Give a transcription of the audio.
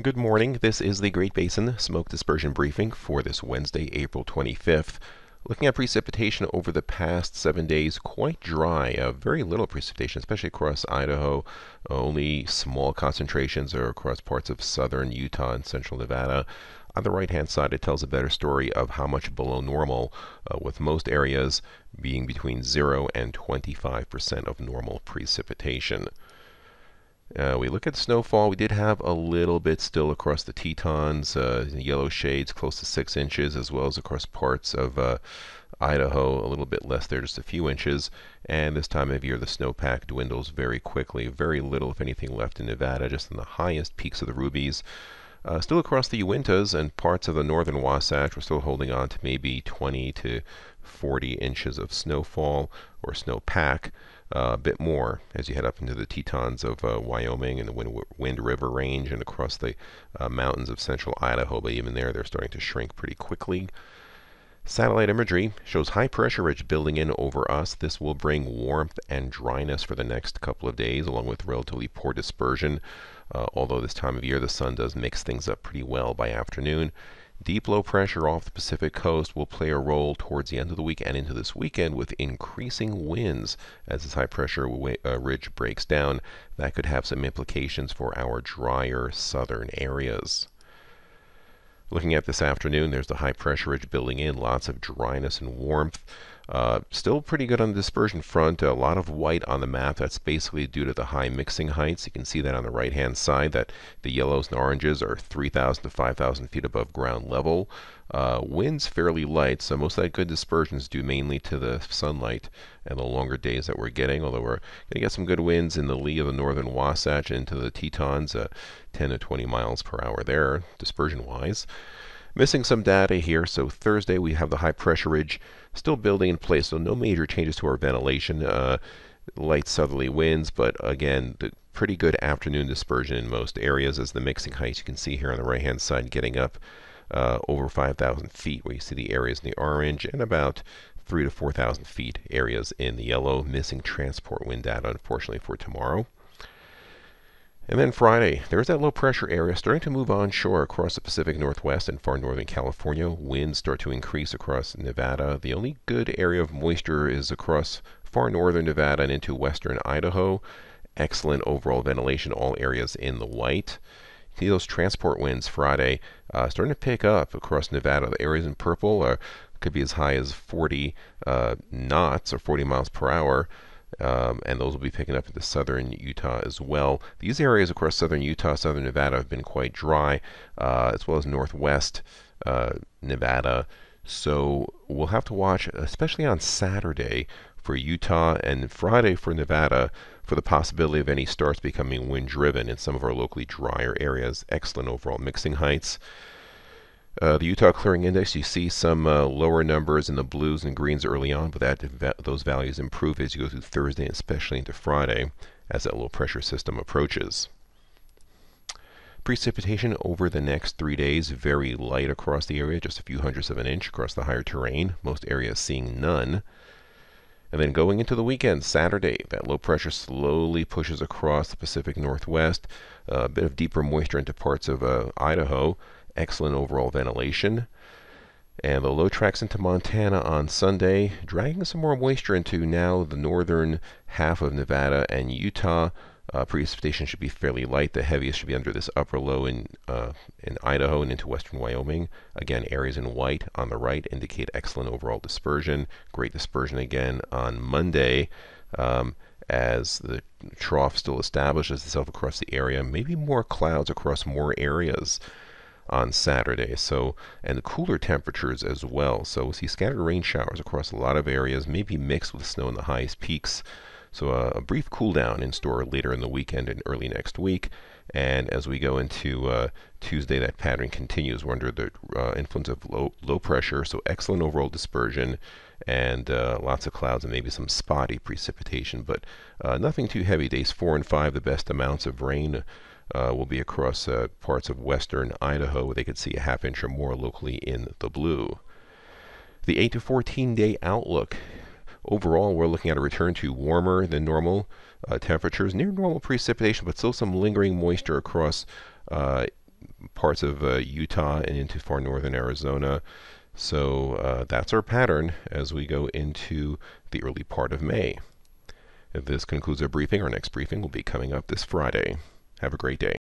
Good morning. This is the Great Basin Smoke Dispersion Briefing for this Wednesday, April 25th. Looking at precipitation over the past 7 days, quite dry. Very little precipitation, especially across Idaho. Only small concentrations are across parts of southern Utah and central Nevada. On the right-hand side, it tells a better story of how much below normal, with most areas being between 0 and 25% of normal precipitation. We look at snowfall. We did have a little bit still across the Tetons, yellow shades close to 6 inches, as well as across parts of Idaho, a little bit less there, just a few inches. And this time of year, the snowpack dwindles very quickly. Very little, if anything, left in Nevada, just in the highest peaks of the Rubies. Still across the Uintas and parts of the northern Wasatch, we're still holding on to maybe 20 to 40 inches of snowfall or snowpack. A bit more as you head up into the Tetons of Wyoming and the Wind River Range and across the mountains of central Idaho, but even there they're starting to shrink pretty quickly. Satellite imagery shows high pressure ridge building in over us. This will bring warmth and dryness for the next couple of days, along with relatively poor dispersion, although this time of year the sun does mix things up pretty well by afternoon. Deep low pressure off the Pacific coast will play a role towards the end of the week and into this weekend with increasing winds as this high pressure ridge breaks down. That could have some implications for our drier southern areas. Looking at this afternoon, there's the high pressure ridge building in, lots of dryness and warmth. Still pretty good on the dispersion front. A lot of white on the map. That's basically due to the high mixing heights. You can see that on the right-hand side, that the yellows and oranges are 3,000 to 5,000 feet above ground level. Winds fairly light, so most of that good dispersion is due mainly to the sunlight and the longer days that we're getting, although we're going to get some good winds in the lee of the northern Wasatch into the Tetons, 10 to 20 miles per hour there, dispersion-wise. Missing some data here, so Thursday we have the high pressure ridge still building in place, so no major changes to our ventilation. Light southerly winds, but again, the pretty good afternoon dispersion in most areas as the mixing heights you can see here on the right-hand side getting up over 5,000 feet, where you see the areas in the orange, and about 3,000 to 4,000 feet areas in the yellow. Missing transport wind data, unfortunately, for tomorrow. And then Friday, there's that low pressure area starting to move onshore across the Pacific Northwest and far northern California. Winds start to increase across Nevada. The only good area of moisture is across far northern Nevada and into western Idaho. Excellent overall ventilation, all areas in the white. See those transport winds Friday starting to pick up across Nevada. The areas in purple could be as high as 40 knots or 40 miles per hour. And those will be picking up into southern Utah as well. These areas across southern Utah, southern Nevada have been quite dry, as well as northwest Nevada. So we'll have to watch, especially on Saturday for Utah and Friday for Nevada, for the possibility of any starts becoming wind-driven in some of our locally drier areas. Excellent overall mixing heights. The Utah Clearing Index, you see some lower numbers in the blues and greens early on, but those values improve as you go through Thursday, especially into Friday, as that low pressure system approaches. Precipitation over the next 3 days, very light across the area, just a few hundredths of an inch across the higher terrain, most areas seeing none. And then going into the weekend, Saturday, that low pressure slowly pushes across the Pacific Northwest, a bit of deeper moisture into parts of Idaho. Excellent overall ventilation. And the low tracks into Montana on Sunday, dragging some more moisture into now the northern half of Nevada and Utah. Precipitation should be fairly light. The heaviest should be under this upper low in Idaho and into western Wyoming. Again, areas in white on the right indicate excellent overall dispersion. Great dispersion again on Monday as the trough still establishes itself across the area. Maybe more clouds across more areas on Saturday, and the cooler temperatures as well. So we'll see scattered rain showers across a lot of areas, maybe mixed with snow in the highest peaks. So a brief cool down in store later in the weekend and early next week. And as we go into Tuesday, that pattern continues. We're under the influence of low pressure, so excellent overall dispersion and lots of clouds and maybe some spotty precipitation, but nothing too heavy. Days 4 and 5, the best amounts of rain will be across parts of western Idaho, where they could see a half inch or more locally in the blue. The 8 to 14 day outlook. Overall, we're looking at a return to warmer than normal temperatures, near normal precipitation, but still some lingering moisture across parts of Utah and into far northern Arizona. So that's our pattern as we go into the early part of May. This concludes our briefing. Our next briefing will be coming up this Friday. Have a great day.